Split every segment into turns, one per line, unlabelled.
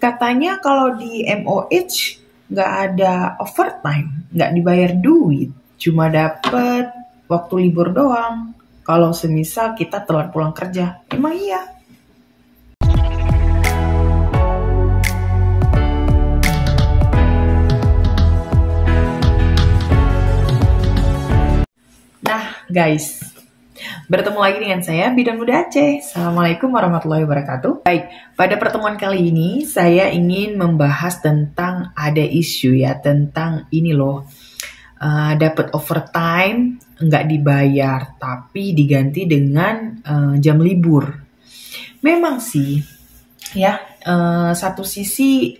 Katanya kalau di MOH nggak ada overtime, nggak dibayar duit, cuma dapet waktu libur doang. Kalau semisal kita telat pulang kerja, emang iya? Nah guys, bertemu lagi dengan saya, Bidan Muda Aceh. Assalamualaikum warahmatullahi wabarakatuh. Baik, pada pertemuan kali ini saya ingin membahas tentang ada isu ya, tentang ini loh, dapat overtime nggak dibayar, tapi diganti dengan jam libur. Memang sih, ya satu sisi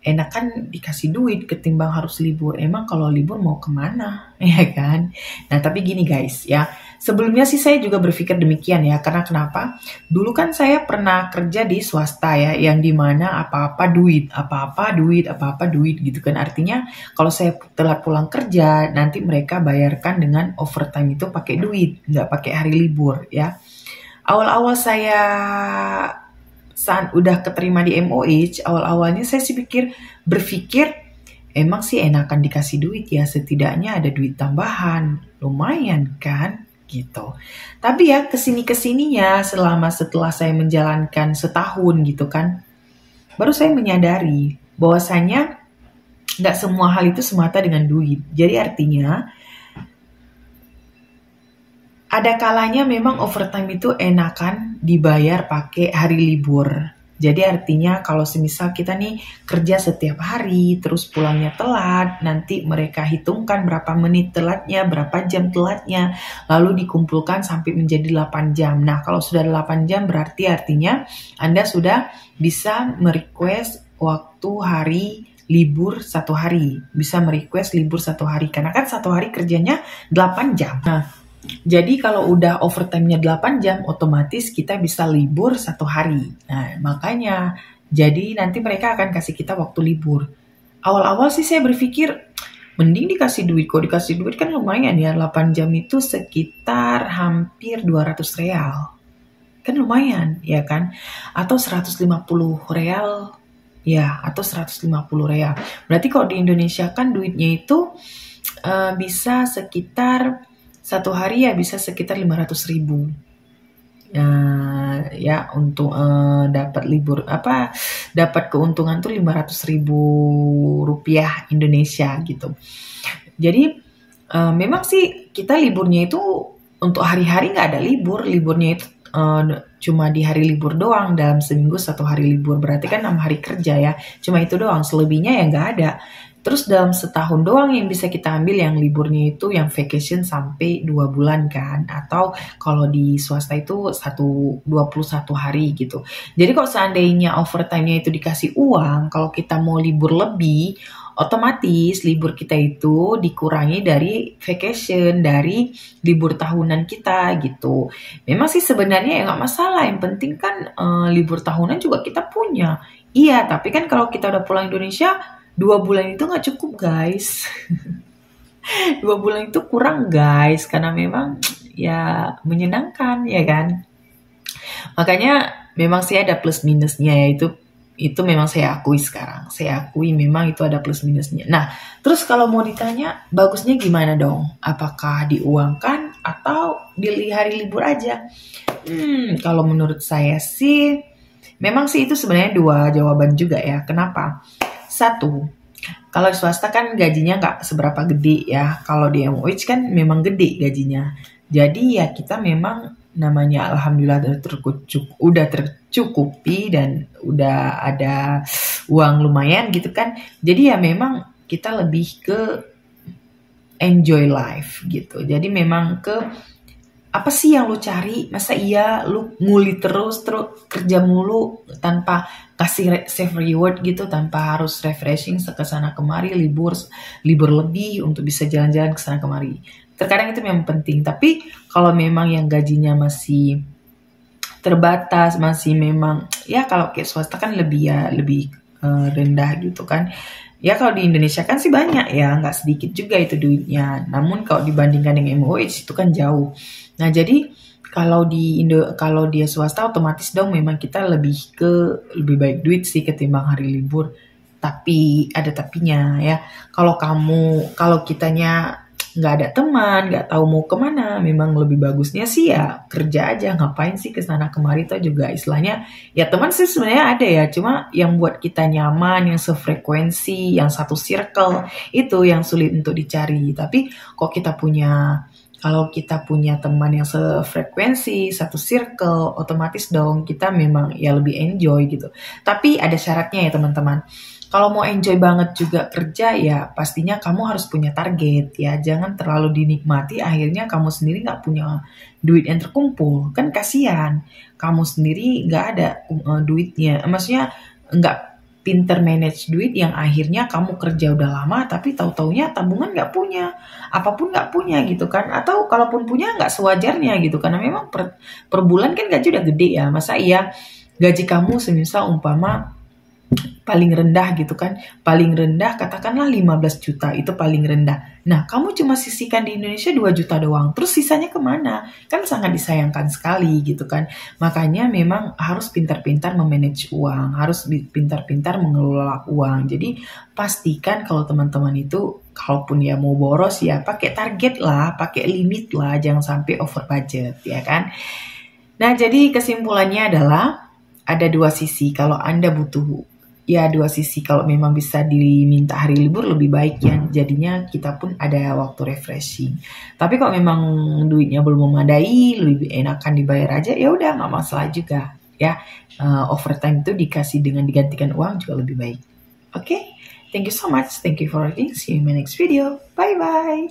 enakan dikasih duit ketimbang harus libur. Emang kalau libur mau kemana, ya kan? Nah tapi gini guys ya, sebelumnya sih saya juga berpikir demikian ya. Karena kenapa? Dulu kan saya pernah kerja di swasta ya, yang dimana apa-apa duit, apa-apa duit gitu kan. Artinya kalau saya telat pulang kerja, nanti mereka bayarkan dengan overtime itu pakai duit, nggak pakai hari libur ya. Awal-awal saya saat udah keterima di MOH, awal-awalnya saya sih berpikir emang sih enakan dikasih duit ya, setidaknya ada duit tambahan, lumayan kan gitu. Tapi ya kesininya setelah saya menjalankan setahun gitu kan, baru saya menyadari bahwasanya nggak semua hal itu semata dengan duit. Jadi artinya ada kalanya memang overtime itu enakan dibayar pakai hari libur. Jadi artinya kalau semisal kita nih kerja setiap hari, terus pulangnya telat, nanti mereka hitungkan berapa menit telatnya, berapa jam telatnya, lalu dikumpulkan sampai menjadi 8 jam. Nah kalau sudah 8 jam berarti artinya Anda sudah bisa merequest waktu hari libur 1 hari. Bisa merequest libur 1 hari, karena kan 1 hari kerjanya 8 jam. Nah, jadi kalau udah overtime-nya 8 jam, otomatis kita bisa libur 1 hari. Nah, makanya jadi nanti mereka akan kasih kita waktu libur. Awal-awal sih saya berpikir, mending dikasih duit. Kok dikasih duit kan lumayan ya, 8 jam itu sekitar hampir 200 real. Kan lumayan, ya kan? Atau 150 real, ya, atau 150 real. Berarti kalau di Indonesia kan duitnya itu bisa sekitar 1 hari ya bisa sekitar 500.000 ya untuk dapat libur dapat keuntungan tuh 500.000 rupiah Indonesia gitu. Jadi memang sih kita liburnya itu untuk hari-hari nggak ada liburnya itu cuma di hari libur doang, dalam seminggu 1 hari libur, berarti kan 6 hari kerja ya, cuma itu doang, selebihnya ya nggak ada. Terus dalam setahun doang yang bisa kita ambil yang liburnya itu yang vacation sampai 2 bulan kan. Atau kalau di swasta itu 21 hari gitu. Jadi kalau seandainya overtime-nya itu dikasih uang, kalau kita mau libur lebih, otomatis libur kita itu dikurangi dari vacation, dari libur tahunan kita gitu. Memang sih sebenarnya ya nggak masalah, yang penting kan libur tahunan juga kita punya. Iya, tapi kan kalau kita udah pulang Indonesia, 2 bulan itu nggak cukup guys. 2 bulan itu kurang guys, karena memang ya menyenangkan ya kan. Makanya memang sih ada plus minusnya ya, itu memang saya akui sekarang. Saya akui memang itu ada plus minusnya. Nah, terus kalau mau ditanya bagusnya gimana dong? Apakah diuangkan atau di hari libur aja? Kalau menurut saya sih memang sih itu sebenarnya 2 jawaban juga ya. Kenapa? 1, kalau di swasta kan gajinya nggak seberapa gede ya. Kalau di MOH kan memang gede gajinya. Jadi ya kita memang namanya alhamdulillah udah tercukupi dan udah ada uang lumayan gitu kan. Jadi ya memang kita lebih ke enjoy life gitu. Jadi memang ke apa sih yang lu cari? Masa iya lu nguli terus kerja mulu tanpa kasih save reward gitu, tanpa harus refreshing ke sana kemari, libur lebih untuk bisa jalan-jalan ke sana kemari. Terkadang itu memang penting, tapi kalau memang yang gajinya masih terbatas, masih memang ya kalau kayak swasta kan lebih rendah gitu kan. Ya kalau di Indonesia kan sih banyak ya, nggak sedikit juga itu duitnya. Namun kalau dibandingkan dengan MOH itu kan jauh. Nah jadi kalau dia swasta otomatis dong memang kita lebih baik duit sih ketimbang hari libur. Tapi ada tapinya ya. Kalau kitanya nggak ada teman, nggak tahu mau kemana, memang lebih bagusnya sih ya kerja aja. Ngapain sih kesana kemari tuh juga istilahnya. Ya teman sih sebenarnya ada ya, cuma yang buat kita nyaman, yang sefrekuensi, yang satu circle itu yang sulit untuk dicari. Tapi kalau kita punya teman yang sefrekuensi, satu circle, otomatis dong kita memang ya lebih enjoy gitu. Tapi ada syaratnya ya teman-teman. Kalau mau enjoy banget juga kerja ya pastinya kamu harus punya target ya. Jangan terlalu dinikmati akhirnya kamu sendiri nggak punya duit yang terkumpul. Kan kasihan. Kamu sendiri nggak ada duitnya. Maksudnya nggak pinter manage duit yang akhirnya kamu kerja udah lama tapi tahu-taunya tabungan nggak punya, apapun nggak punya gitu kan, atau kalaupun punya nggak sewajarnya gitu karena memang per bulan kan gaji udah gede ya, masa iya gaji kamu semisal umpama paling rendah gitu kan, paling rendah katakanlah 15 juta itu paling rendah. Nah kamu cuma sisihkan di Indonesia 2 juta doang, terus sisanya kemana? Kan sangat disayangkan sekali gitu kan. Makanya memang harus pintar-pintar memanage uang, harus pintar-pintar mengelola uang. Jadi pastikan kalau teman-teman itu kalaupun ya mau boros ya pakai target lah, pakai limit lah, jangan sampai over budget ya kan. Nah jadi kesimpulannya adalah ada dua sisi kalau Anda butuh. Ya dua sisi, kalau memang bisa diminta hari libur lebih baik ya, jadinya kita pun ada waktu refreshing. Tapi kalau memang duitnya belum memadai, lebih enakan dibayar aja, ya udah nggak masalah juga ya. Overtime itu dikasih dengan digantikan uang juga lebih baik. Oke, thank you so much, thank you for watching, see you in my next video, bye bye.